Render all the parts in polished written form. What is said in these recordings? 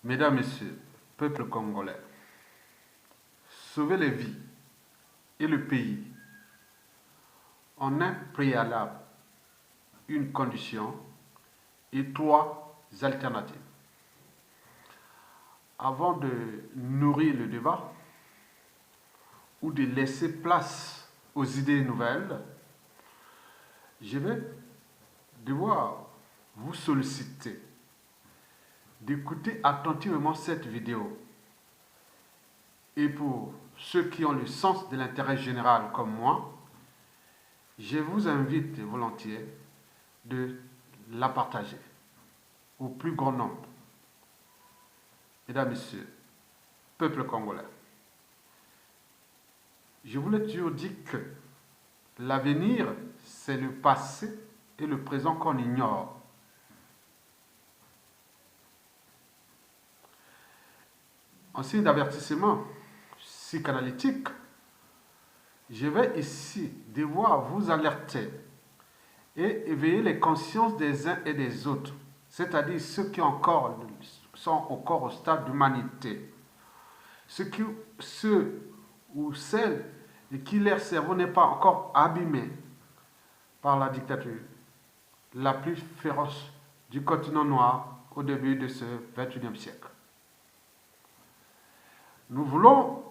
Mesdames, Messieurs, peuple congolais, sauver les vies et le pays en un préalable, une condition et trois alternatives. Avant de nourrir le débat ou de laisser place aux idées nouvelles, je vais devoir vous solliciter d'écouter attentivement cette vidéo. Et pour ceux qui ont le sens de l'intérêt général comme moi, je vous invite volontiers de la partager au plus grand nombre. Mesdames, Messieurs, peuple congolais, je vous l'ai toujours dit que l'avenir, c'est le passé et le présent qu'on ignore. En signe d'avertissement psychanalytique, je vais ici devoir vous alerter et éveiller les consciences des uns et des autres, c'est-à-dire ceux qui sont encore au stade d'humanité, ceux ou celles qui leur cerveau n'est pas encore abîmé par la dictature la plus féroce du continent noir au début de ce 21e siècle. Nous voulons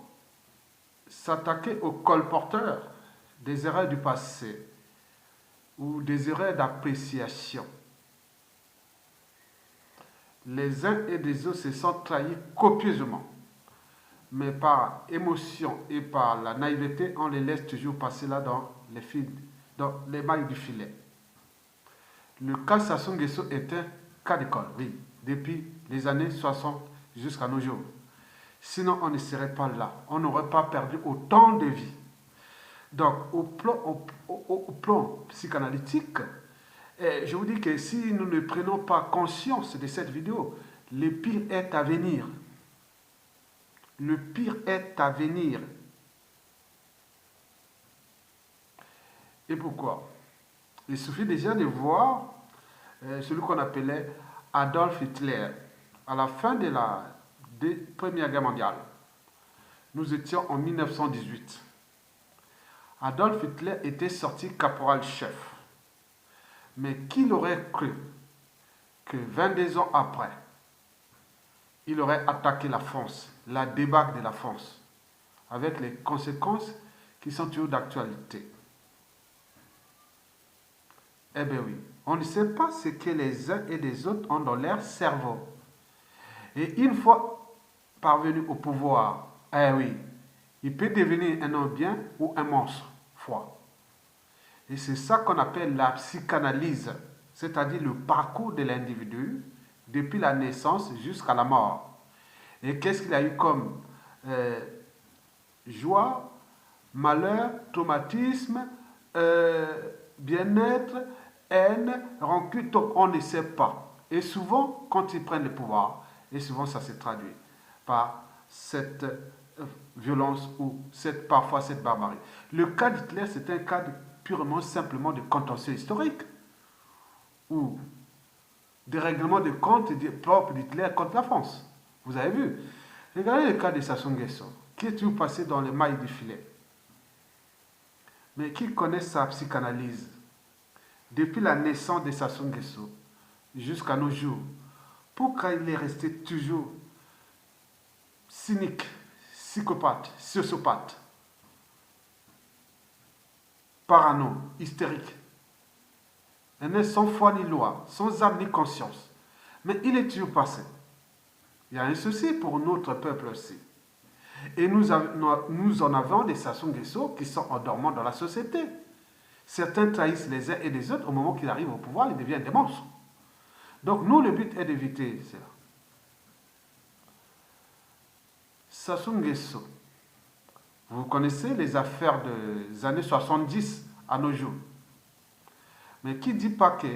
s'attaquer aux colporteurs des erreurs du passé ou des erreurs d'appréciation. Les uns et les autres se sont trahis copieusement, mais par émotion et par la naïveté, on les laisse toujours passer là dans les mailles du filet. Le cas Sassou Nguesso est un cas d'école, oui, depuis les années 60 jusqu'à nos jours. Sinon, on ne serait pas là. On n'aurait pas perdu autant de vies. Donc, au plan psychanalytique, je vous dis que si nous ne prenons pas conscience de cette vidéo, le pire est à venir. Le pire est à venir. Et pourquoi? Il suffit déjà de voir celui qu'on appelait Adolf Hitler. À la fin de la Première Guerre mondiale, nous étions en 1918. Adolf Hitler était sorti caporal-chef. Mais qui l'aurait cru que 22 ans après, il aurait attaqué la France, la débâcle de la France, avec les conséquences qui sont toujours d'actualité. Eh bien oui, on ne sait pas ce que les uns et les autres ont dans leur cerveau. Et une fois parvenu au pouvoir, eh oui, il peut devenir un homme bien ou un monstre froid. Et c'est ça qu'on appelle la psychanalyse, c'est-à-dire le parcours de l'individu depuis la naissance jusqu'à la mort. Et qu'est-ce qu'il a eu comme joie, malheur, traumatisme, bien-être, haine, rancune, donc on ne sait pas. Et souvent, quand ils prennent le pouvoir, et souvent ça se traduit par cette violence ou parfois cette barbarie. Le cas d'Hitler, c'est un cas purement simplement de contentieux historique ou des règlements de compte propres d'Hitler contre la France. Vous avez vu. Regardez le cas de Sassou Nguesso, qui est toujours passé dans les mailles du filet. Mais qui connaît sa psychanalyse depuis la naissance de Sassou Nguesso jusqu'à nos jours? Pourquoi il est resté toujours cynique, psychopathe, sociopathe, parano, hystérique, un être sans foi ni loi, sans âme ni conscience. Mais il est toujours passé. Il y a un souci pour notre peuple aussi. Et nous en avons des Sassou Nguesso qui sont endormants dans la société. Certains trahissent les uns et les autres. Au moment qu'ils arrivent au pouvoir, ils deviennent des monstres. Donc nous, le but est d'éviter cela. Sassou Nguesso, vous connaissez les affaires des années 70 à nos jours. Mais qui ne dit pas que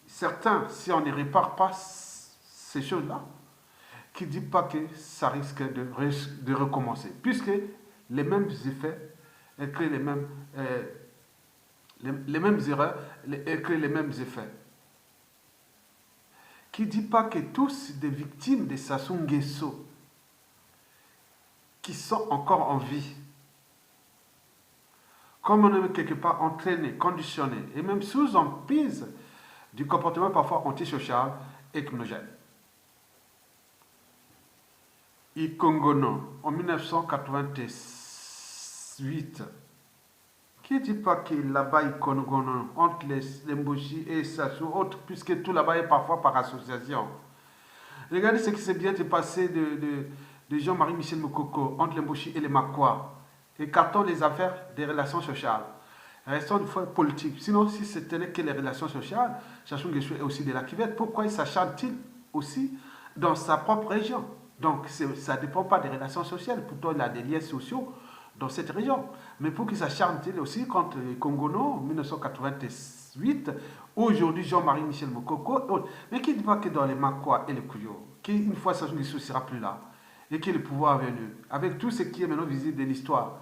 certains, si on ne répare pas ces choses-là, qui ne dit pas que ça risque de recommencer, puisque les mêmes effets créent les mêmes erreurs et créent les mêmes effets. qui ne dit pas que tous des victimes de Sassou Nguesso qui sont encore en vie, comme on est quelque part entraîné, conditionné, et même sous emprise du comportement parfois antisocial et hypnogène. Ikongono, en 1988, qui ne dit pas que là-bas, Ikongono, entre les Mboshi et Sassou, autres, puisque tout là-bas est parfois par association. Regardez ce qui s'est bien passé de Jean-Marie Michel Mokoko entre les Mboshi et les Makwa. Écartons les affaires des relations sociales. Restons une fois politique. Sinon, si ce n'était que les relations sociales, Sassou Nguesso est aussi de la cuvette. Pourquoi il s'acharne-t-il aussi dans sa propre région? Donc, ça ne dépend pas des relations sociales. Pourtant, il a des liens sociaux dans cette région. Mais pour qu'il s'acharne-t-il aussi contre les Congono en 1988, aujourd'hui Jean-Marie Michel Mokoko, mais qui ne dit pas que dans les Makwa et les Kuyo, qu'une fois Sassou Nguesso ne sera plus là, et que le pouvoir est venu, avec tout ce qui est maintenant visible de l'histoire,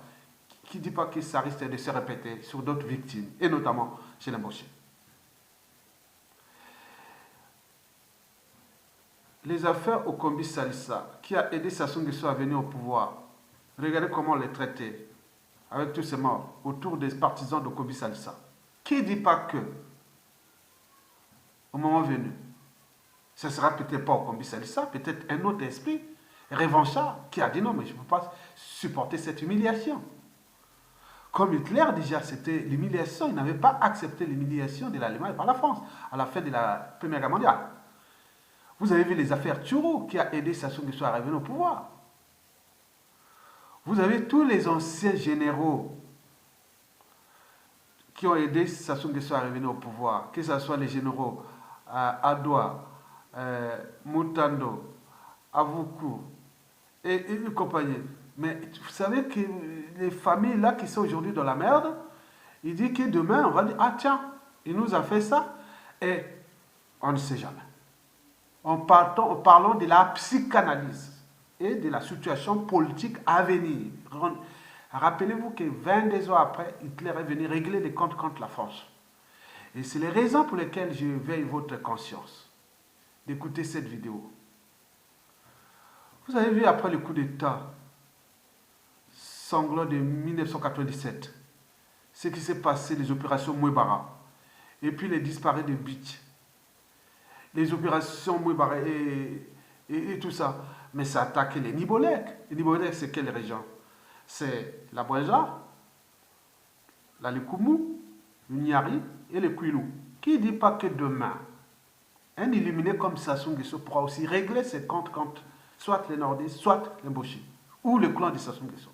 qui ne dit pas que ça risque de se répéter sur d'autres victimes, et notamment chez les Mboshi. Les affaires au Kombi Salissa, qui a aidé Sassou Nguesso à venir au pouvoir, regardez comment on les traitait, avec tous ces morts, autour des partisans de Kombi Salissa. Qui ne dit pas que, au moment venu, ce ne sera peut-être pas au Kombi Salissa, peut-être un autre esprit, revanchard, qui a dit non, mais je ne peux pas supporter cette humiliation. Comme Hitler, déjà, c'était l'humiliation. Il n'avait pas accepté l'humiliation de l'Allemagne par la France à la fin de la Première Guerre mondiale. Vous avez vu les affaires Turo qui a aidé Sassou Nguesso à revenir au pouvoir. Vous avez tous les anciens généraux qui ont aidé Sassou Nguesso à revenir au pouvoir, que ce soit les généraux Adoua, Mutando, Avuku et une compagnie. Mais vous savez que les familles là qui sont aujourd'hui dans la merde, il dit que demain on va dire, ah tiens, il nous a fait ça, et on ne sait jamais. En parlant de la psychanalyse et de la situation politique à venir. Rappelez-vous que 22 ans après, Hitler est venu régler les comptes contre la France. Et c'est les raisons pour lesquelles je veille votre conscience d'écouter cette vidéo. Vous avez vu après le coup d'État sanglant de 1997, ce qui s'est passé, les opérations Mouebara, et puis les disparus de Beach, les opérations Mouebara et tout ça. Mais ça a attaqué les Nibolek. Les Nibolek, c'est quelle région? C'est la Bouéja, la Likumu, le Nyari et le Kwilu. Qui ne dit pas que demain, un illuminé comme Sassou Nguesso pourra aussi régler ses comptes contre soit les Nordistes, soit les Mboshi, ou le clan de Sassou Nguesso?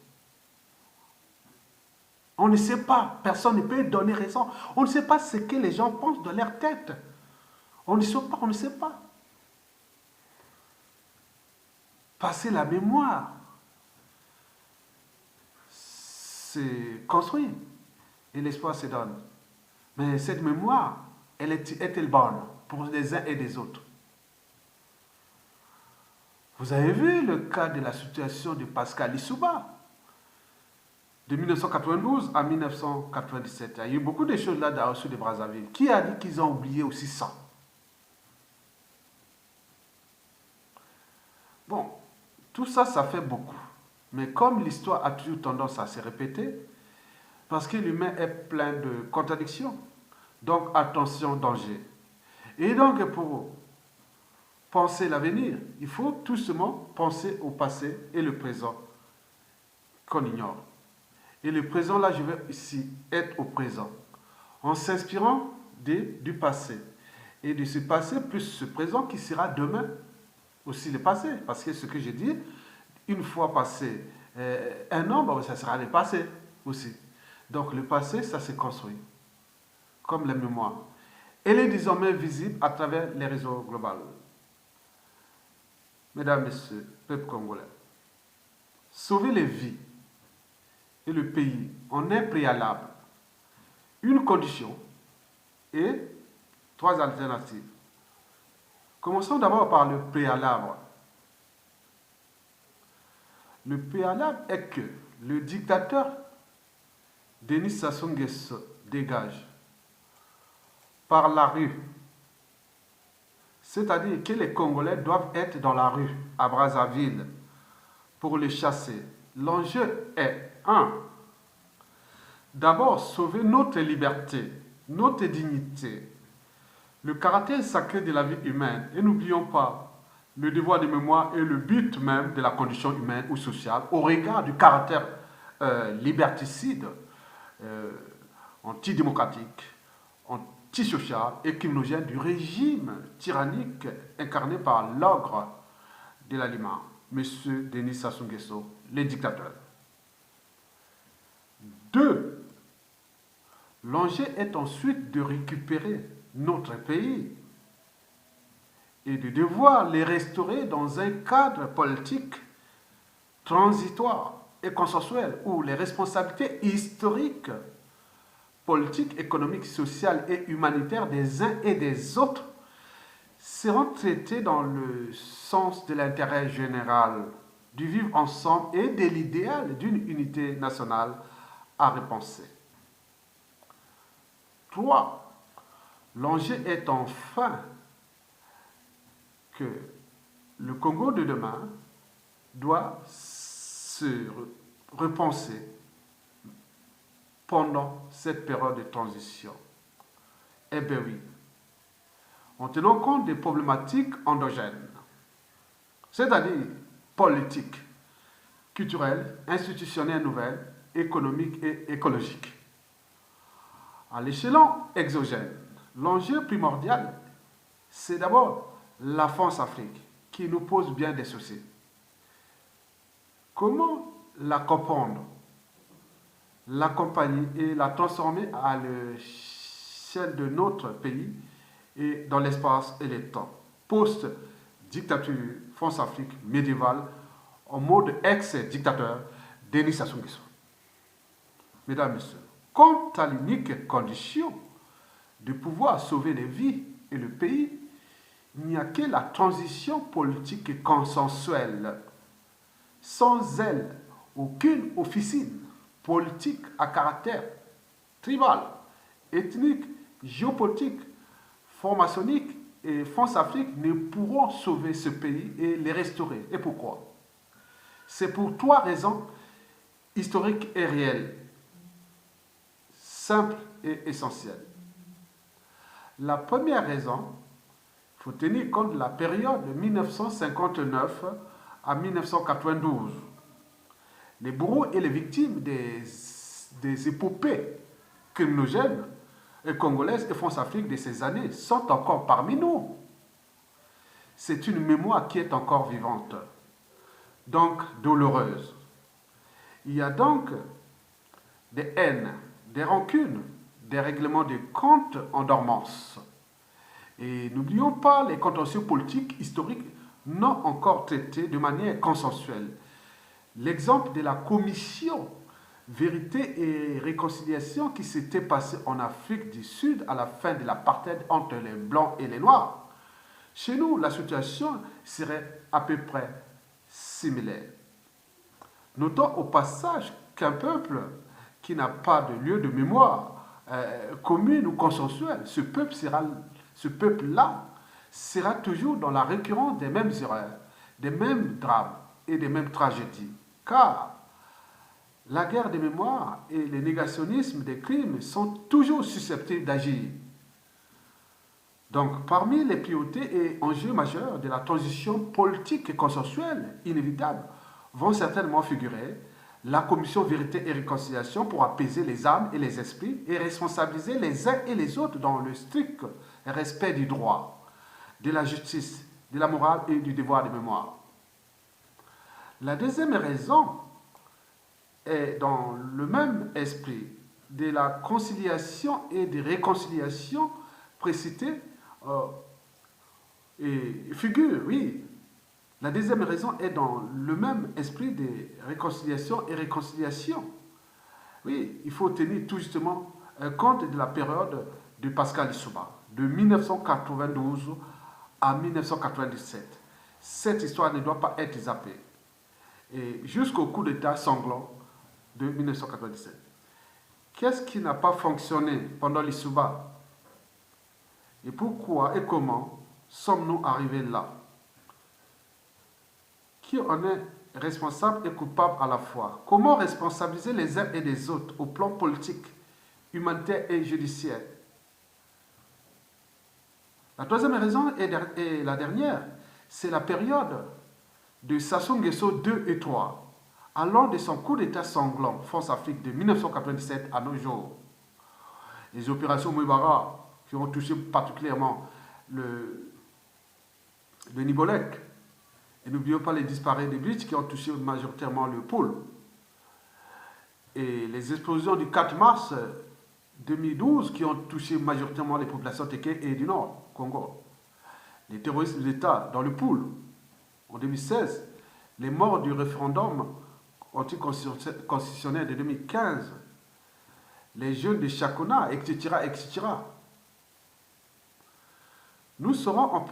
On ne sait pas, personne ne peut donner raison. On ne sait pas ce que les gens pensent dans leur tête. On ne sait pas, on ne sait pas. Passer la mémoire, c'est construit. Et l'espoir se donne. Mais cette mémoire, est-elle bonne pour les uns et les autres? Vous avez vu le cas de la situation de Pascal Lissouba, de 1992 à 1997. Il y a eu beaucoup de choses là dans le sud de Brazzaville. Qui a dit qu'ils ont oublié aussi ça? Bon, tout ça, ça fait beaucoup. Mais comme l'histoire a toujours tendance à se répéter, parce que l'humain est plein de contradictions, donc attention, danger. Et donc pour penser l'avenir, il faut tout simplement penser au passé et le présent qu'on ignore. Et le présent, là, je vais ici être au présent, en s'inspirant du passé. Et de ce passé plus ce présent qui sera demain aussi le passé. Parce que ce que j'ai dit, une fois passé un an, bon, ça sera le passé aussi. Donc le passé, ça se construit, comme la mémoire. Elle est désormais visible à travers les réseaux globaux. Mesdames, Messieurs, peuple congolais, sauver les vies et le pays en est préalable. Une condition et 3 alternatives. Commençons d'abord par le préalable. Le préalable est que le dictateur Denis Sassou Nguesso dégage par la rue C'est-à-dire que les Congolais doivent être dans la rue à Brazzaville pour les chasser. L'enjeu est, un, d'abord sauver notre liberté, notre dignité, le caractère sacré de la vie humaine. Et n'oublions pas, le devoir de mémoire est le but même de la condition humaine ou sociale au regard du caractère liberticide, antidémocratique, antisocial et criminogène du régime tyrannique incarné par l'ogre de l'aliment, M. Denis Sassou Nguesso, le dictateur. 2. L'enjeu est ensuite de récupérer notre pays et de devoir les restaurer dans un cadre politique transitoire et consensuel où les responsabilités historiques, politiques, économiques, sociales et humanitaires des uns et des autres seront traitées dans le sens de l'intérêt général, du vivre ensemble et de l'idéal d'une unité nationale à repenser. 3. L'enjeu est enfin que le Congo de demain doit se repenser pendant cette période de transition. Eh bien oui, en tenant compte des problématiques endogènes, c'est-à-dire politiques, culturelles, institutionnelles nouvelles, économiques et écologiques. À l'échelon exogène, l'enjeu primordial, c'est d'abord la France-Afrique, qui nous pose bien des soucis. Comment la comprendre, l'accompagner et la transformer à l'échelle de notre pays et dans l'espace et le temps, post-dictature France-Afrique médiévale, en mode ex-dictateur Denis Sassou Nguesso. Mesdames et messieurs, quant à l'unique condition de pouvoir sauver les vies et le pays, il n'y a que la transition politique et consensuelle. Sans elle, aucune officine politique à caractère tribal, ethnique, géopolitique, formationnique et France-Afrique ne pourront sauver ce pays et les restaurer. Et pourquoi? C'est pour 3 raisons historiques et réelles, simples et essentielles. La première raison, il faut tenir compte de la période de 1959 à 1992. Les bourreaux et les victimes des épopées criminogènes et congolaises et France-Afrique de ces années sont encore parmi nous. C'est une mémoire qui est encore vivante, donc douloureuse. Il y a donc des haines, des rancunes, des règlements de comptes en dormance. Et n'oublions pas les contentieux politiques historiques non encore traités de manière consensuelle. L'exemple de la commission Vérité et Réconciliation qui s'était passée en Afrique du Sud à la fin de l'apartheid entre les Blancs et les Noirs. Chez nous, la situation serait à peu près similaire. Notons au passage qu'un peuple qui n'a pas de lieu de mémoire commune ou consensuelle, ce peuple-là sera toujours dans la récurrence des mêmes erreurs, des mêmes drames et des mêmes tragédies. Car la guerre des mémoires et le négationnisme des crimes sont toujours susceptibles d'agir. Donc, parmi les priorités et enjeux majeurs de la transition politique et consensuelle inévitable vont certainement figurer la commission Vérité et Réconciliation pour apaiser les âmes et les esprits et responsabiliser les uns et les autres dans le strict respect du droit, de la justice, de la morale et du devoir de mémoire. La deuxième raison est dans le même esprit de la conciliation et de réconciliation précitée et figure, oui. La deuxième raison est dans le même esprit de réconciliation et réconciliation. Oui, il faut tenir tout justement compte de la période de Pascal Lissouba, de 1992 à 1997. Cette histoire ne doit pas être zappée. Et jusqu'au coup d'État sanglant de 1997. Qu'est-ce qui n'a pas fonctionné pendant Lissouba? Et pourquoi et comment sommes-nous arrivés là? Qui en est responsable et coupable à la fois? Comment responsabiliser les uns et les autres au plan politique, humanitaire et judiciaire? La troisième raison et la dernière, c'est la période de Sassou Nguesso 2 et 3, allant de son coup d'état sanglant France-Afrique de 1997 à nos jours. Les opérations Mouibara qui ont touché particulièrement le Nibolek, et n'oublions pas les disparus des Beach qui ont touché majoritairement le pôle. Et les explosions du 4 mars 2012 qui ont touché majoritairement les populations Téké et du Nord, Congo. Les terroristes d'État dans le pôle en 2016. Les morts du référendum anticonstitutionnel de 2015. Les jeunes de Chakona, etc., etc. Nous serons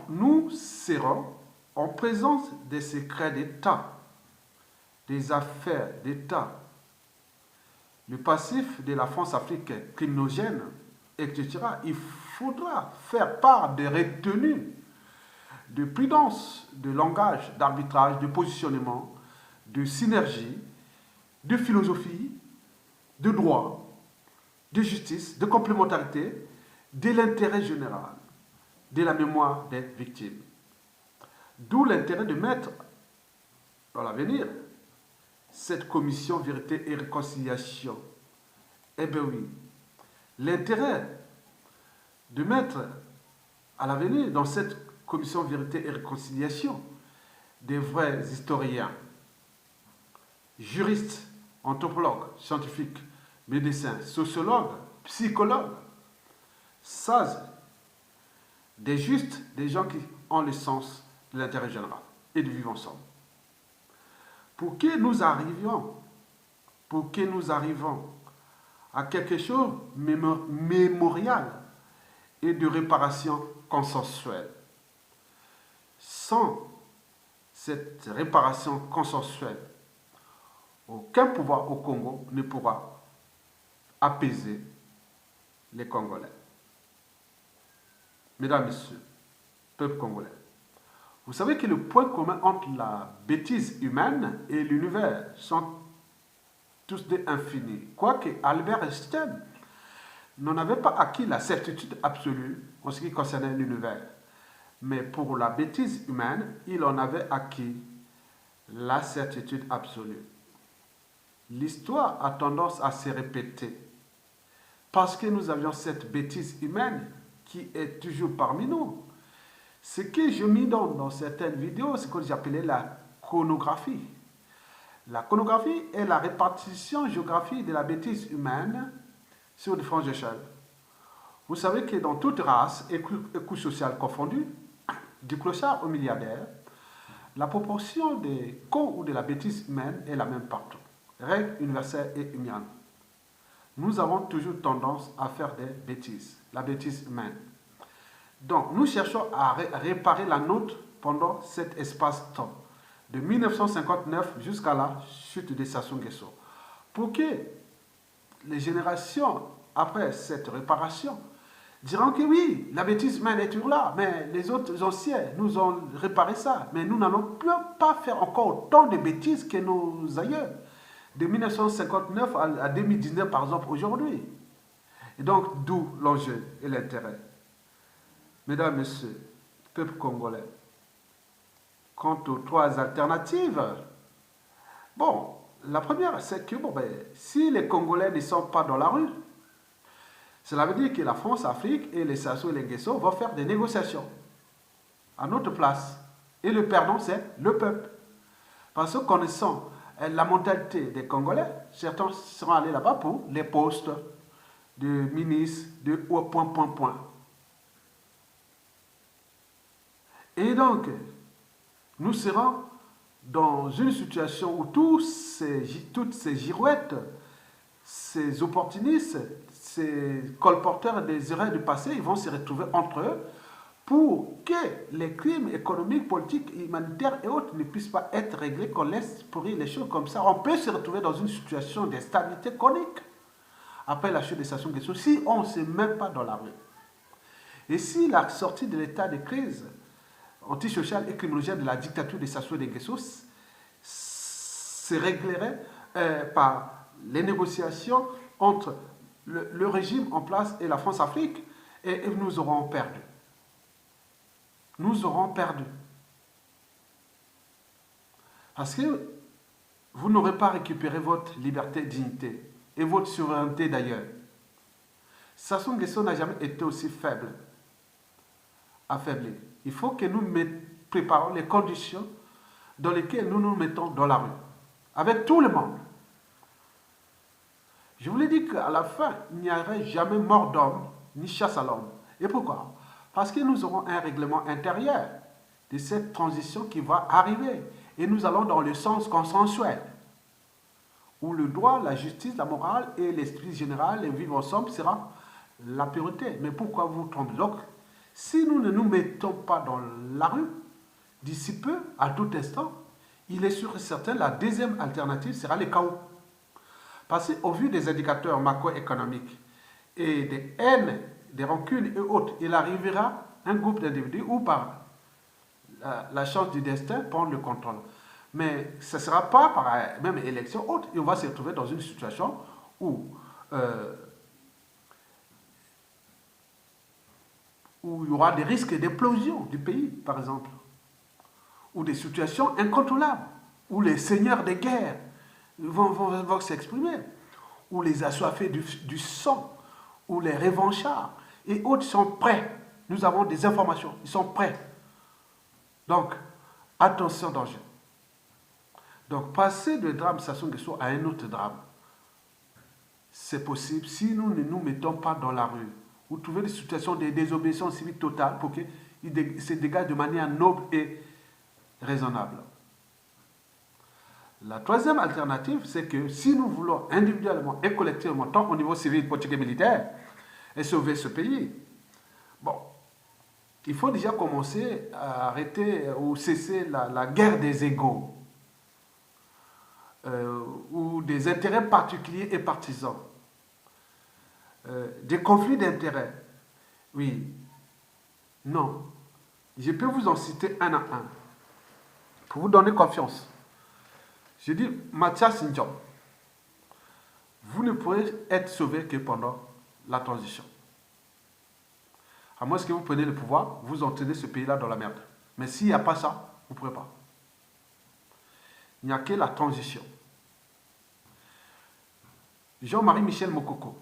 en présence des secrets d'État, des affaires d'État, le passif de la France-Afrique criminogène, etc. Il faudra faire part des retenues, de prudence, de langage, d'arbitrage, de positionnement, de synergie, de philosophie, de droit, de justice, de complémentarité, de l'intérêt général, de la mémoire des victimes. D'où l'intérêt de mettre dans l'avenir cette commission vérité et réconciliation. Eh bien oui, l'intérêt de mettre à l'avenir dans cette commission vérité et réconciliation des vrais historiens, juristes, anthropologues, scientifiques, médecins, sociologues, psychologues, sages, des justes, des gens qui ont le sens de l'intérêt général et de vivre ensemble. Pour que nous arrivions à quelque chose de mémorial et de réparation consensuelle. Sans cette réparation consensuelle, aucun pouvoir au Congo ne pourra apaiser les Congolais. Mesdames, Messieurs, peuple congolais, vous savez que le point commun entre la bêtise humaine et l'univers sont tous des infinis. Quoique Albert Einstein n'en avait pas acquis la certitude absolue en ce qui concernait l'univers. Mais pour la bêtise humaine, il en avait acquis la certitude absolue. L'histoire a tendance à se répéter parce que nous avions cette bêtise humaine qui est toujours parmi nous. Ce que je m'y donne dans certaines vidéos, c'est ce que j'appelais la conographie. La conographie est la répartition géographique de la bêtise humaine sur différentes échelles. Vous savez que dans toute race et couche sociale confondue, du clochard au milliardaire, la proportion des cons ou de la bêtise humaine est la même partout. Règle universelle et humaine. Nous avons toujours tendance à faire des bêtises, la bêtise humaine. Donc, nous cherchons à réparer la nôtre pendant cet espace-temps, de 1959 jusqu'à la chute de Sassou Nguesso, pour que les générations après cette réparation diront que oui, la bêtise humaine est toujours là, mais les autres anciens nous ont réparé ça, mais nous n'allons plus pas faire encore autant de bêtises que nos aïeux, de 1959 à 2019 par exemple aujourd'hui. Et donc, d'où l'enjeu et l'intérêt. Mesdames, Messieurs, peuple congolais, quant aux trois alternatives, bon, la première, c'est que si les Congolais ne sont pas dans la rue, cela veut dire que la France, l'Afrique et les Sassou et les Nguesso vont faire des négociations à notre place. Et le perdant, c'est le peuple. Parce que connaissant la mentalité des Congolais, certains seront allés là-bas pour les postes de ministres, de point. Et donc, nous serons dans une situation où toutes ces girouettes, ces opportunistes, ces colporteurs des erreurs du passé, ils vont se retrouver entre eux pour que les crimes économiques, politiques, humanitaires et autres ne puissent pas être réglés, qu'on laisse pourrir les choses comme ça. On peut se retrouver dans une situation d'instabilité chronique après la chute de Sassou Nguesso si on ne se met pas dans la rue. Et si la sortie de l'état de crise antisociale et criminogène de la dictature de Sassou Nguesso se réglerait par les négociations entre le régime en place et la France-Afrique, et nous aurons perdu. Nous aurons perdu. Parce que vous n'aurez pas récupéré votre liberté et dignité, et votre souveraineté d'ailleurs. Sassou Nguesso n'a jamais été aussi faible, affaibli. Il faut que nous préparons les conditions dans lesquelles nous nous mettons dans la rue, avec tout le monde. Je vous l'ai dit qu'à la fin, il n'y aurait jamais mort d'homme, ni chasse à l'homme. Et pourquoi? Parce que nous aurons un règlement intérieur de cette transition qui va arriver. Et nous allons dans le sens consensuel, où le droit, la justice, la morale et l'esprit général, et vivre ensemble, sera la priorité. Mais pourquoi vous trompez? Donc, si nous ne nous mettons pas dans la rue, d'ici peu, à tout instant, il est sûr et certain, la deuxième alternative sera le chaos. Parce qu'au vu des indicateurs macroéconomiques et des haines, des rancunes et autres, il arrivera un groupe d'individus ou par la chance du destin prendre le contrôle. Mais ce ne sera pas par même élection autre. Et on va se retrouver dans une situation où il y aura des risques d'implosion du pays, par exemple, ou des situations incontrôlables, où les seigneurs de guerre vont s'exprimer, où les assoiffés du sang, où les revanchards et autres sont prêts. Nous avons des informations, ils sont prêts. Donc, attention, danger. Donc, passer de drame Sassou Nguesso à un autre drame, c'est possible si nous ne nous mettons pas dans la rue. Vous trouvez des situations de désobéissance civique totale pour qu'ils se dégagent de manière noble et raisonnable. La troisième alternative, c'est que si nous voulons individuellement et collectivement, tant au niveau civil, politique et militaire, et sauver ce pays, bon, il faut déjà commencer à arrêter ou cesser la guerre des égaux ou des intérêts particuliers et partisans, des conflits d'intérêts. Oui, non. Je peux vous en citer un à un pour vous donner confiance. Je dis, Mathias Ndiom, vous ne pourrez être sauvé que pendant la transition. À moins que vous preniez le pouvoir, vous entraînez ce pays-là dans la merde. Mais s'il n'y a pas ça, vous ne pourrez pas. Il n'y a que la transition. Jean-Marie Michel Mokoko,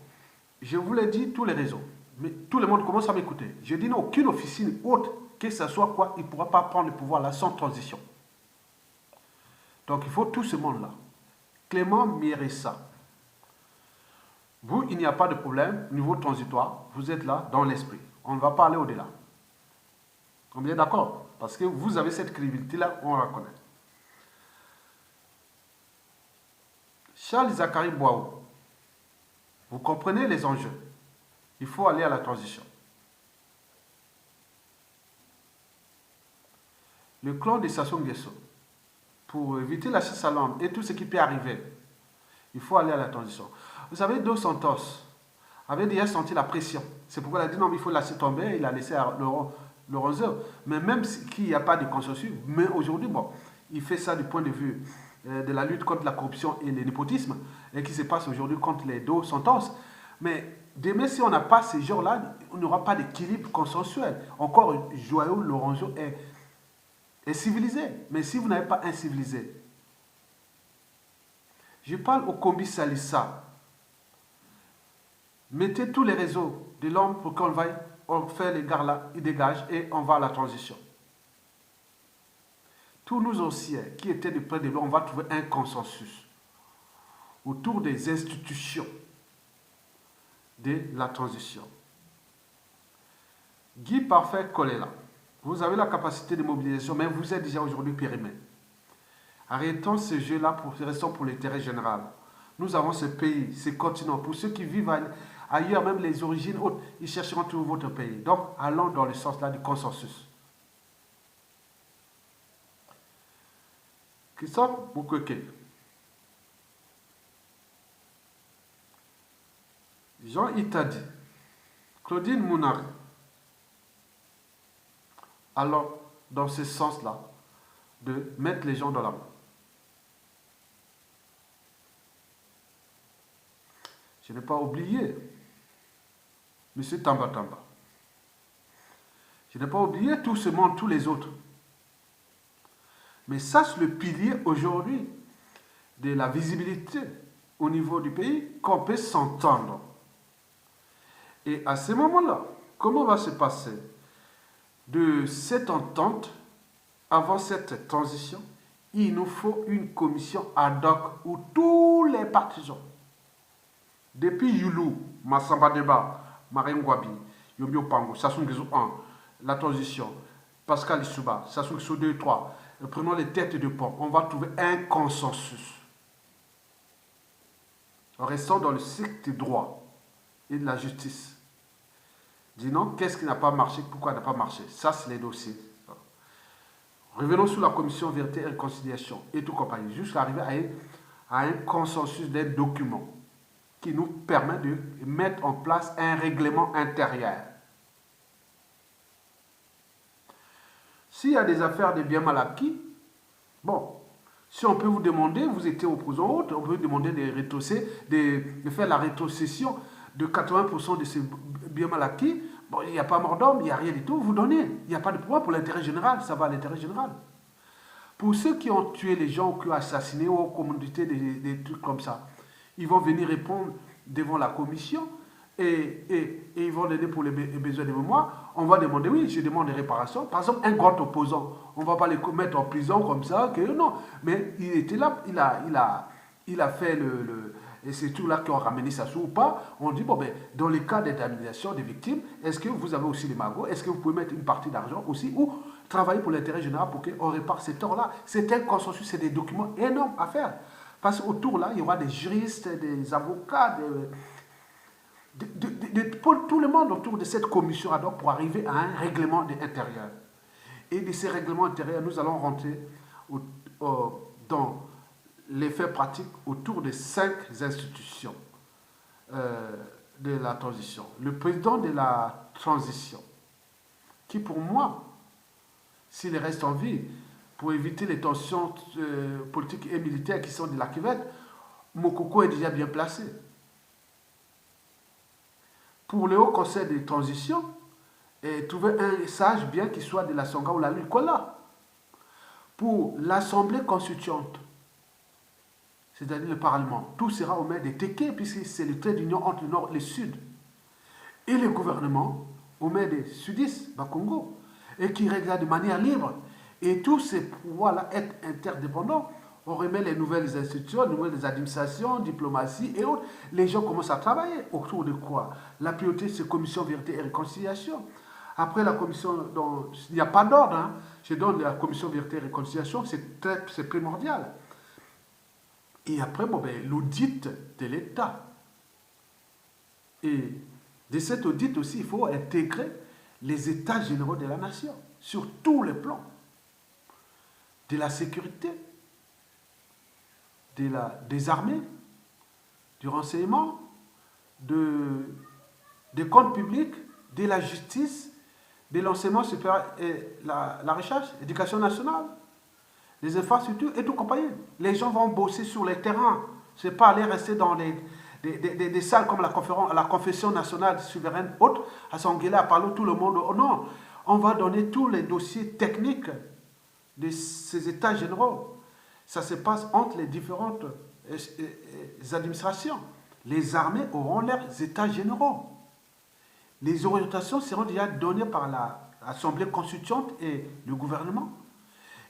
je vous l'ai dit, tous les réseaux, mais tout le monde commence à m'écouter. Je dis non, aucune officine autre, que ce soit quoi, il ne pourra pas prendre le pouvoir là sans transition. Donc il faut tout ce monde-là. Clément Mieressa, vous, il n'y a pas de problème, niveau transitoire, vous êtes là dans l'esprit. On ne va pas aller au-delà. On est d'accord? Parce que vous avez cette crédibilité-là, on la connaît. Charles Zachary Boao, vous comprenez les enjeux. Il faut aller à la transition. Le clan de Sassou Nguesso, pour éviter la chasse à l'homme et tout ce qui peut arriver, il faut aller à la transition. Vous savez, Dos Santos avait déjà senti la pression. C'est pourquoi il a dit non, mais il faut laisser tomber. Il a laissé Lorenzo. Mais même s'il n'y a pas de consensus, mais aujourd'hui, bon, il fait ça du point de vue de la lutte contre la corruption et le népotisme, et qui se passe aujourd'hui contre les Dos Santos. Mais demain, si on n'a pas ces genres-là, on n'aura pas d'équilibre consensuel. Encore, Joao Lorenzo est civilisé. Mais si vous n'avez pas un civilisé, je parle au Kombi Salissa. Mettez tous les réseaux de l'homme pour qu'on vaille, on fait les gars là, ils dégagent et on va à la transition. Tous nos anciens qui étaient de près de nous, on va trouver un consensus autour des institutions de la transition. Guy Parfait Kolela, vous avez la capacité de mobilisation, mais vous êtes déjà aujourd'hui périmé. Arrêtons ce jeu-là, restons pour l'intérêt général. Nous avons ce pays, ce continent. Pour ceux qui vivent ailleurs, même les origines autres, ils chercheront toujours votre pays. Donc, allons dans le sens-là du consensus. Christophe Mukwege, Jean Itadi, Claudine Mounari. Alors, dans ce sens-là, de mettre les gens dans la main. Je n'ai pas oublié M. Tamba Tamba. Je n'ai pas oublié tout ce monde, tous les autres. Mais ça, c'est le pilier aujourd'hui de la visibilité au niveau du pays, qu'on peut s'entendre. Et à ce moment-là, comment va se passer de cette entente avant cette transition? Il nous faut une commission ad hoc où tous les partisans, depuis Yulu, Massamba Deba, Marine Gwabi, Yomio Pango, Sassou Nguesso 1, la transition, Pascal Issouba, Sassou Nguesso 2 3, prenons les têtes de pont, on va trouver un consensus. En restant dans le cycle du droit et de la justice. Disons, qu'est-ce qui n'a pas marché, pourquoi n'a pas marché? Ça, c'est les dossiers. Revenons sur la commission vérité et réconciliation et tout compagnie. Jusqu'à arriver à un consensus des documents qui nous permet de mettre en place un règlement intérieur. S'il y a des affaires de biens mal acquis, bon, si on peut vous demander, vous étiez opposant autre, on peut vous demander de faire la rétrocession de 80% de ces biens mal acquis. Bon, il n'y a pas mort d'homme, il n'y a rien du tout, vous donnez. Il n'y a pas de pouvoir pour l'intérêt général, ça va à l'intérêt général. Pour ceux qui ont tué les gens, qui ont assassiné ou commandité des trucs comme ça, ils vont venir répondre devant la commission et ils vont donner pour les besoins de mémoire. On va demander, oui, je demande des réparations. Par exemple, un grand opposant, on ne va pas les mettre en prison comme ça, que non. Mais il était là, il a fait et c'est tout là qui ont ramené ça ou pas. On dit, bon, ben, dans les cas d'indemnisation des victimes, est-ce que vous avez aussi les magots? Est-ce que vous pouvez mettre une partie d'argent aussi ou travailler pour l'intérêt général pour qu'on répare ces torts-là? C'est un consensus, c'est des documents énormes à faire. Parce qu'autour là, il y aura des juristes, des avocats, pour tout le monde autour de cette commission ad hoc pour arriver à un règlement intérieur. Et de ces règlements intérieurs, nous allons rentrer dans les faits pratiques autour de 5 institutions de la transition. Le président de la transition, qui pour moi, s'il reste en vie, pour éviter les tensions politiques et militaires qui sont de la cuvette, Mokoko est déjà bien placé. Pour le Haut Conseil de transition, trouver un sage bien qui soit de la Songa ou la Lukola. Pour l'Assemblée constituante, c'est-à-dire le Parlement, tout sera aux mains des Téké, puisque c'est le trait d'union entre le Nord et le Sud. Et le gouvernement, aux mains des Sudistes, Bakongo, et qui règle de manière libre. Et tous ces pouvoirs-là être interdépendants. On remet les nouvelles institutions, les nouvelles administrations, diplomatie et autres. Les gens commencent à travailler autour de quoi? La priorité, c'est commission vérité et réconciliation. Après la commission, il n'y a pas d'ordre. Hein. Je donne la commission vérité et réconciliation, c'est primordial. Et après, bon, ben, l'audit de l'État. Et de cet audit aussi, il faut intégrer les états généraux de la nation, sur tous les plans. De la sécurité, des armées, du renseignement, des comptes publics, de la justice, de l'enseignement supérieur et la recherche, l'éducation nationale, les infrastructures et tout compagnie. Les gens vont bosser sur les terrains. Ce n'est pas aller rester dans des salles comme la Confession nationale souveraine haute, à s'engueuler, à parler tout le monde. Oh non, on va donner tous les dossiers techniques de ces états généraux. Ça se passe entre les différentes administrations. Les armées auront leurs états généraux. Les orientations seront déjà données par l'Assemblée constituante et le gouvernement.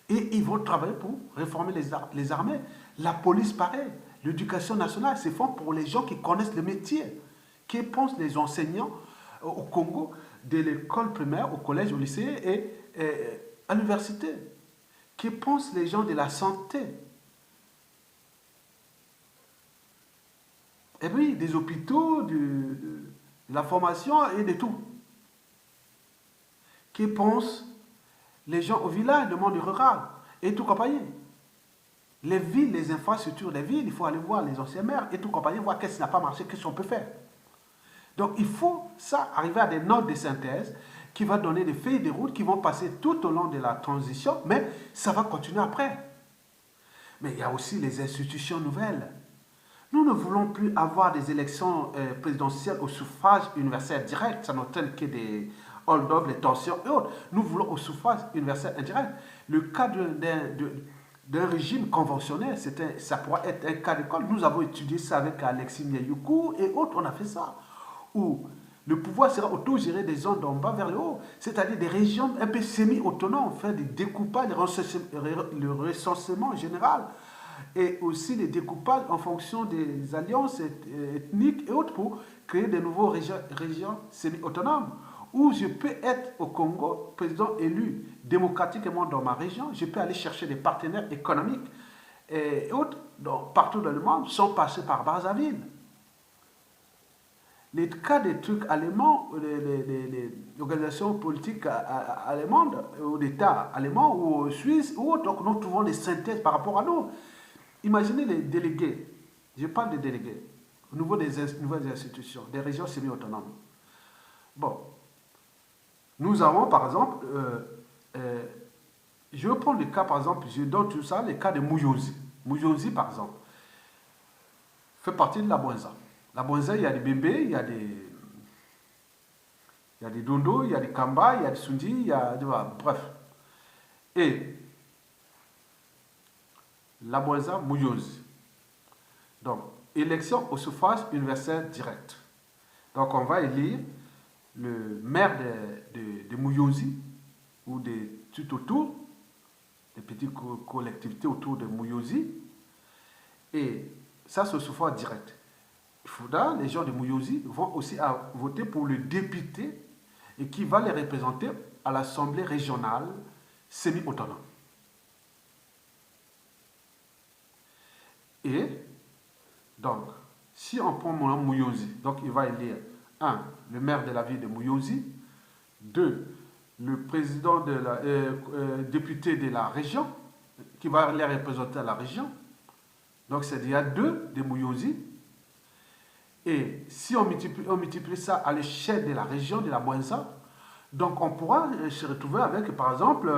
Et ils vont travailler pour réformer les armées. La police, pareil. L'éducation nationale, c'est fait pour les gens qui connaissent le métier. Qui pensent les enseignants au Congo, de l'école primaire, au collège, au lycée et à l'université. Que pensent les gens de la santé? Et oui, des hôpitaux, de la formation et de tout. Que pensent les gens au village, le monde rural et tout compagnie? Les villes, les infrastructures des villes, il faut aller voir les anciens maires et tout compagnie, voir qu'est-ce qui n'a pas marché, qu'est-ce qu'on peut faire. Donc il faut ça arriver à des notes de synthèse qui va donner des feuilles de route qui vont passer tout au long de la transition, mais ça va continuer après. Mais il y a aussi les institutions nouvelles. Nous ne voulons plus avoir des élections présidentielles au suffrage universel direct, ça n'entraîne que des hold-up, les tensions et autres. Nous voulons au suffrage universel indirect. Le cas d'un régime conventionnel, ça pourra être un cas d'école. Nous avons étudié ça avec Alexis Myayuku et autres, on a fait ça. Où le pouvoir sera autogéré des zones d'en bas vers le haut, c'est-à-dire des régions un peu semi-autonomes, faire des découpages, le recensement général, et aussi les découpages en fonction des alliances ethniques et autres pour créer de nouveaux régions semi-autonomes. Où je peux être au Congo, président élu démocratiquement dans ma région, je peux aller chercher des partenaires économiques et autres partout dans le monde sans passer par Brazzaville. Les cas des trucs allemands, les organisations politiques allemandes, ou d'État allemands, ou suisses, ou autres, donc nous trouvons des synthèses par rapport à nous. Imaginez les délégués, je parle des délégués, au niveau des nouvelles institutions, des régions semi-autonomes. Bon, nous avons par exemple, je vais prendre le cas par exemple, je donne tout ça, le cas de Mouyozi. Mouyozi par exemple, fait partie de la Bouenza. La Bouenza, il y a des bébés, il y a des Dondo, il y a des Kamba, il y a des Sundi, il y a des... Bref. Et la Bouenza, Mouyozi. Donc, élection au suffrage universel direct. Donc, on va élire le maire de Mouyozi, ou tout autour, des petites collectivités autour de Mouyozi. Et ça, c'est au suffrage direct. Il faudra, les gens de Mouyozi vont aussi voter pour le député et qui va les représenter à l'Assemblée régionale semi-autonome. Et donc, si on prend mon nom Mouyozi, donc il va élire 1. Le maire de la ville de Mouyozi, 2. Le président de la député de la région qui va les représenter à la région. Donc c'est-à-dire 2 de Mouyozi. Et si on multiplie ça à l'échelle de la région de la Bouenza, donc on pourra se retrouver avec, par exemple,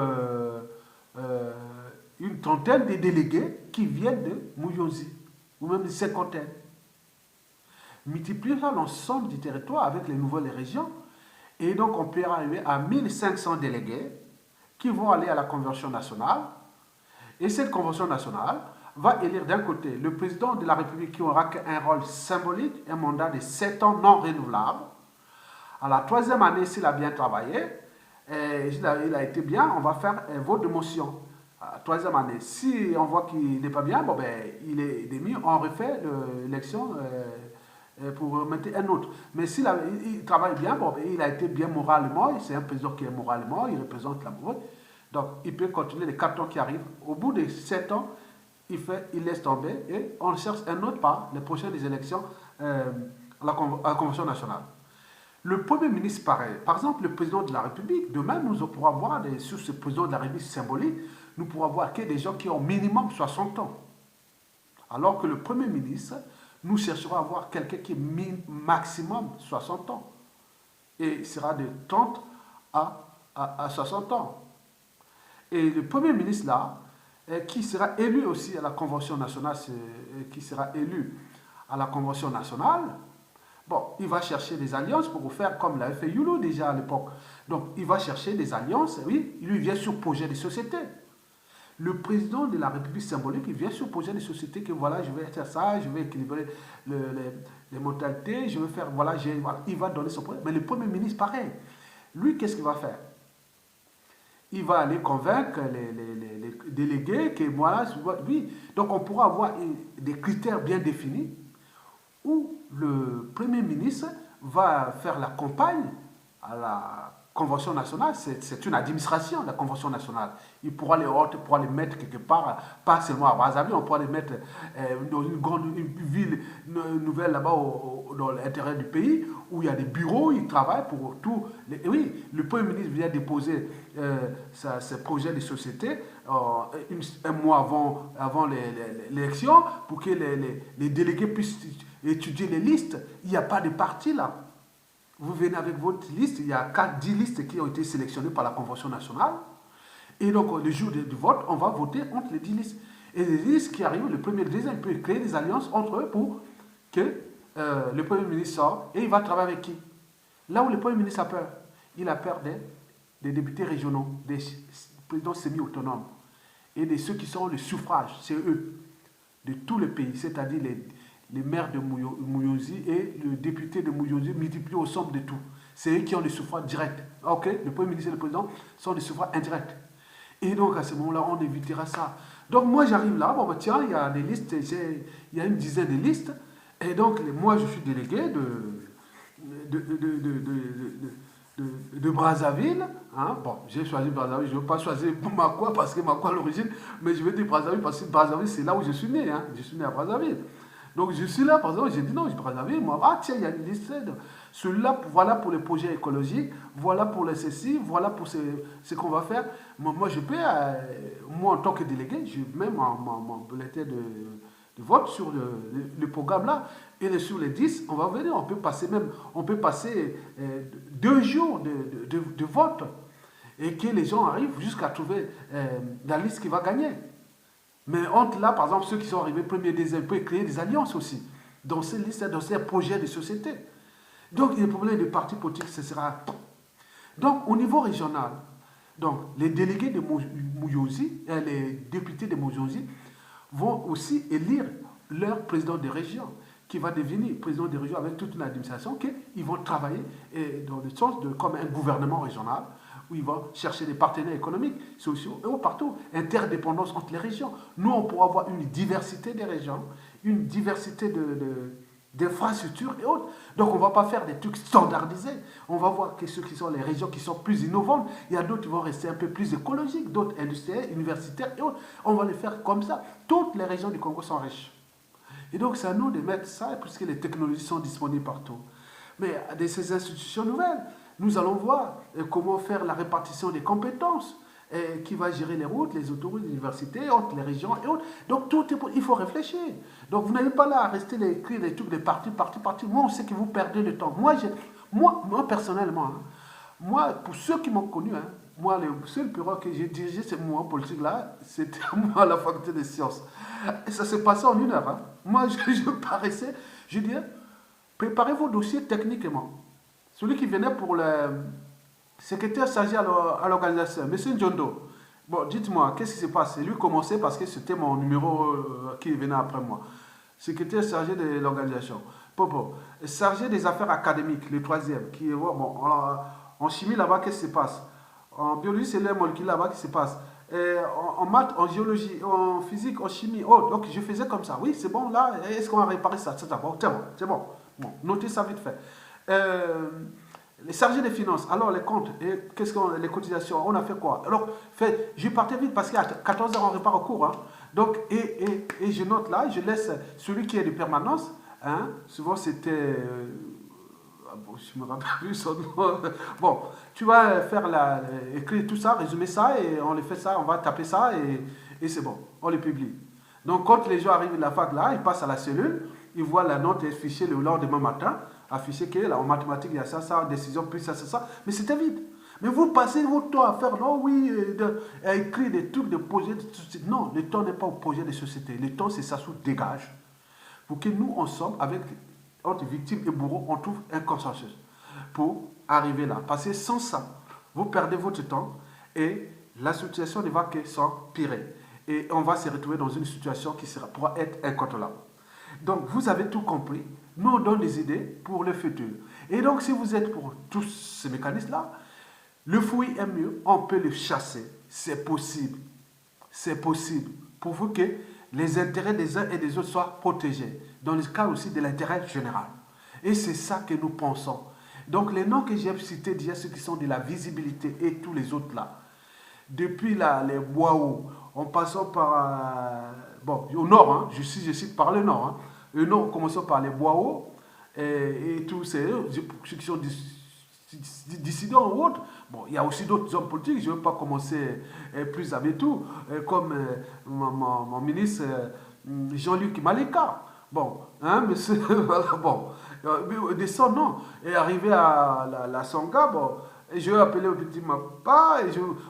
une trentaine de délégués qui viennent de Mouyozi, ou même une cinquantaine. Multiplier l'ensemble du territoire avec les nouvelles régions, et donc on peut arriver à 1500 délégués qui vont aller à la Convention nationale, et cette Convention nationale va élire d'un côté le président de la République qui aura un rôle symbolique, un mandat de 7 ans non renouvelable. À la 3e année, s'il a bien travaillé, il a été bien, on va faire un vote de motion. À la 3e année, si on voit qu'il n'est pas bien, bon, ben, il est démis, on refait l'élection pour mettre un autre. Mais s'il travaille bien, bon, ben, il a été bien moralement, c'est un président qui est moralement, il représente la morale. Donc, il peut continuer les 4 ans qui arrivent. Au bout de 7 ans, il laisse tomber et on cherche un autre par les prochaines élections à la Convention nationale. Le Premier ministre, pareil. Par exemple, le président de la République, demain, nous pourrons voir, sur ce président de la République symbolique, nous pourrons voir que des gens qui ont minimum 60 ans. Alors que le Premier ministre, nous chercherons à voir quelqu'un qui est maximum 60 ans. Et il sera de 30 à 60 ans. Et le Premier ministre, là, qui sera élu aussi à la Convention nationale, bon, il va chercher des alliances pour faire comme l'avait fait Youlou déjà à l'époque. Donc, il va chercher des alliances, oui, il lui vient sur projet de société. Le président de la République symbolique, il vient sur projet de société que voilà, je vais faire ça, je vais équilibrer les modalités, je vais faire, voilà, il va donner son projet. Mais le Premier ministre, pareil. Lui, qu'est-ce qu'il va faire? Il va aller convaincre les délégués que voilà, oui. Donc on pourra avoir des critères bien définis où le Premier ministre va faire la campagne à la Convention nationale. C'est une administration, la Convention nationale. Il pourra les mettre quelque part, pas seulement à Brazzaville, on pourra les mettre dans une ville nouvelle là-bas dans l'intérieur du pays, où il y a des bureaux, ils travaillent pour tout. Oui, le Premier ministre vient déposer ses projets de société un mois avant l'élection, pour que les délégués puissent étudier les listes. Il n'y a pas de parti là. Vous venez avec votre liste, il y a 10 listes qui ont été sélectionnées par la Convention nationale. Et donc, le jour du vote, on va voter entre les 10 listes. Et les listes qui arrivent, le premier et le deuxième, ils peuvent créer des alliances entre eux pour que le Premier ministre sorte et il va travailler avec qui? Là où le Premier ministre a peur, il a peur des députés régionaux, des présidents semi-autonomes et de ceux qui sont le suffrage, c'est eux, de tout le pays, c'est-à-dire les maires de Mouyouzi et le député de Mouyouzi multiplié au somme de tout. C'est eux qui ont le suffrage direct. Ok, le Premier ministre et le Président sont des suffrages indirects. Et donc à ce moment-là, on évitera ça. Donc moi j'arrive là, bon bah, tiens, il y a des listes, il y a une dizaine de listes, et donc moi je suis délégué de Brazzaville. Hein. Bon, j'ai choisi Brazzaville, je ne veux pas choisir Makwa parce que Makwa à l'origine, mais je vais dire Brazzaville parce que Brazzaville c'est là où je suis né, hein. Je suis né à Brazzaville. Donc je suis là, par exemple, j'ai dit non, je Brazzaville, moi, ah tiens, il y a une liste. Celui-là, voilà pour les projets écologiques, voilà pour les ceci, voilà pour ce qu'on va faire. Moi, je peux, moi en tant que délégué, je mets mon bulletin de vote sur le programme là. Et sur les 10, on va venir, on peut passer 2 jours de vote. Et que les gens arrivent jusqu'à trouver la liste qui va gagner. Mais entre là, par exemple, ceux qui sont arrivés premier, deuxième, peuvent créer des alliances aussi. Dans ces listes, dans ces projets de société. Donc, il y a des problèmes de partis politiques, ce sera... Donc, au niveau régional, donc, les délégués de Mouyouzi, les députés de Mouyouzi, vont aussi élire leur président de région, qui va devenir président de région avec toute une administration, qu'ils vont travailler dans le sens de comme un gouvernement régional, où ils vont chercher des partenaires économiques, sociaux, et partout, interdépendance entre les régions. Nous, on pourra avoir une diversité des régions, une diversité d'infrastructures et autres. Donc, on ne va pas faire des trucs standardisés. On va voir que ceux qui sont les régions qui sont plus innovantes, il y a d'autres qui vont rester un peu plus écologiques, d'autres industriels, universitaires et autres. On va les faire comme ça. Toutes les régions du Congo sont riches. Et donc, c'est à nous de mettre ça, puisque les technologies sont disponibles partout. Mais de ces institutions nouvelles, nous allons voir comment faire la répartition des compétences, qui va gérer les routes, les autoroutes, les universités, entre les régions et autres. Donc, il faut réfléchir. Donc, vous n'allez pas là à rester à écrire des trucs de parti. Moi, on sait que vous perdez le temps. Moi personnellement, hein, moi, pour ceux qui m'ont connu, hein, moi, le seul bureau que j'ai dirigé, c'est moi, en politique, là, c'était moi à la faculté des sciences. Et ça s'est passé en 1 heure. Hein. Moi, je paraissais, je disais, préparez vos dossiers techniquement. Celui qui venait pour le secrétaire chargé à l'organisation, M. Njondo, bon, dites-moi, qu'est-ce qui se passe? Lui commençait parce que c'était mon numéro qui venait après moi. Secrétaire chargé de l'organisation. Popo, chargé des affaires académiques, le 3e, qui est, bon, en chimie là-bas, qu'est-ce qui se passe? En biologie cellulaire moléculaire là-bas, qu'est-ce qui se passe? En maths, en géologie, en physique, en chimie, oh, donc je faisais comme ça. Oui, c'est bon, là, est-ce qu'on va réparer ça? C'est bon, c'est bon. Bon, notez ça vite fait. Les chargés des finances, alors les comptes, et les cotisations, on a fait quoi? Alors, je partais vite parce qu'à 14h, on repart au cours. Hein. Donc, et je note là, je laisse celui qui est de permanence. Hein, souvent, c'était... bon, je me rappelle plus son nom. Bon, tu vas écrire tout ça, résumer ça, et on les fait ça, on va taper ça, et c'est bon, on les publie. Donc, quand les gens arrivent à la fac là, ils passent à la cellule, ils voient la note affichée le lendemain matin, affiché que là, en mathématiques, il y a ça, décision, puis ça. Mais c'était vite. Mais vous passez votre temps à faire, non, oui, à écrire des trucs de projets de société. Non, le temps n'est pas au projet de société. Le temps, c'est ça sous dégage. Pour que nous, ensemble, entre victimes et bourreaux, on trouve un consensus pour arriver là. Parce que sans ça, vous perdez votre temps et la situation ne va que s'empirer. Et on va se retrouver dans une situation qui pourra être incontrôlable. Donc, vous avez tout compris. Nous, on donne des idées pour le futur. Et donc, si vous êtes pour tous ces mécanismes-là, le fruit est mieux, on peut le chasser. C'est possible. C'est possible. Pourvu que les intérêts des uns et des autres soient protégés. Dans le cas aussi de l'intérêt général. Et c'est ça que nous pensons. Donc, les noms que j'ai cités, déjà ceux qui sont de la visibilité et tous les autres là, depuis là, les Boao, en passant par... bon, au nord, hein, je cite par le nord. Hein, le nord, en commençant par les Boao et tous ceux qui sont dissidents ou autres. Bon, il y a aussi d'autres hommes politiques, je ne veux pas commencer plus avec tout, comme mon ministre Jean-Luc Maleka. Bon, hein, monsieur, voilà, bon. descendre, non. Et arrivé à la Sangha, bon, et je vais appeler au petit Mapa,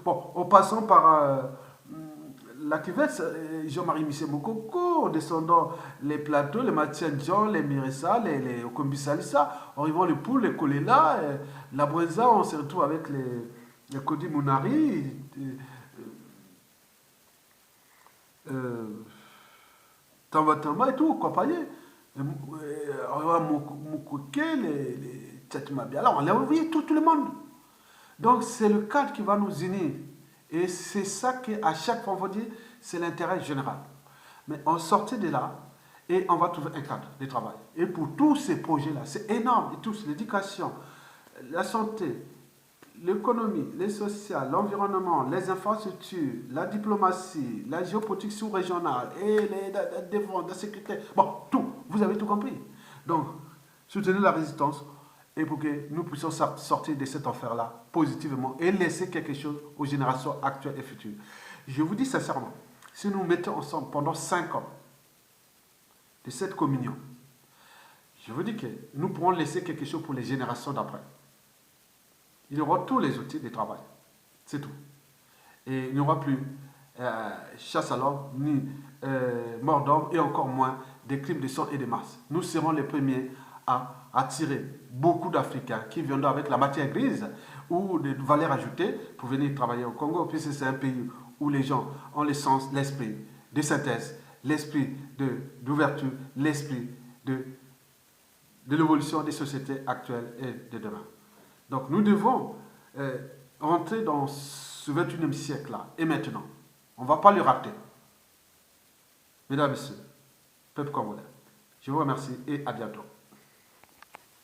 bon, en passant par la cuvette, Jean-Marie Michel Mokoko, en descendant les plateaux, les Matianjan, les Miressa, les Okombisalissa, en arrivant les poules, les Kolela, la Breza, on se retrouve avec les Kodi Mounari, Tamba et tout, compagnie. Moukouké, les Tchatmabia, là, on l'a envoyé tout le monde. Donc c'est le cadre qui va nous unir. Et c'est ça qu'à chaque fois on va dire, c'est l'intérêt général. Mais on sortait de là et on va trouver un cadre de travail. Et pour tous ces projets-là, c'est énorme. Et tous, l'éducation, la santé, l'économie, les sociales, l'environnement, les infrastructures, la diplomatie, la géopolitique sous-régionale et la défense, la sécurité. Bon, tout, vous avez tout compris. Donc, soutenez la résistance et pour que nous puissions sortir de cet enfer-là positivement et laisser quelque chose aux générations actuelles et futures. Je vous dis sincèrement, si nous mettons ensemble pendant 5 ans de cette communion, je vous dis que nous pourrons laisser quelque chose pour les générations d'après. Il y aura tous les outils de travail. C'est tout. Et il n'y aura plus chasse à l'homme, ni mort d'homme, et encore moins des crimes de sang et de masse. Nous serons les premiers à attirer beaucoup d'Africains qui viendront avec la matière grise ou de valeur ajoutée pour venir travailler au Congo, puisque c'est un pays où les gens ont le sens, l'esprit de synthèse, l'esprit d'ouverture, l'esprit de l'évolution des sociétés actuelles et de demain. Donc nous devons rentrer dans ce 21e siècle-là, et maintenant. On ne va pas le rater. Mesdames et messieurs, peuple congolais, je vous remercie et à bientôt.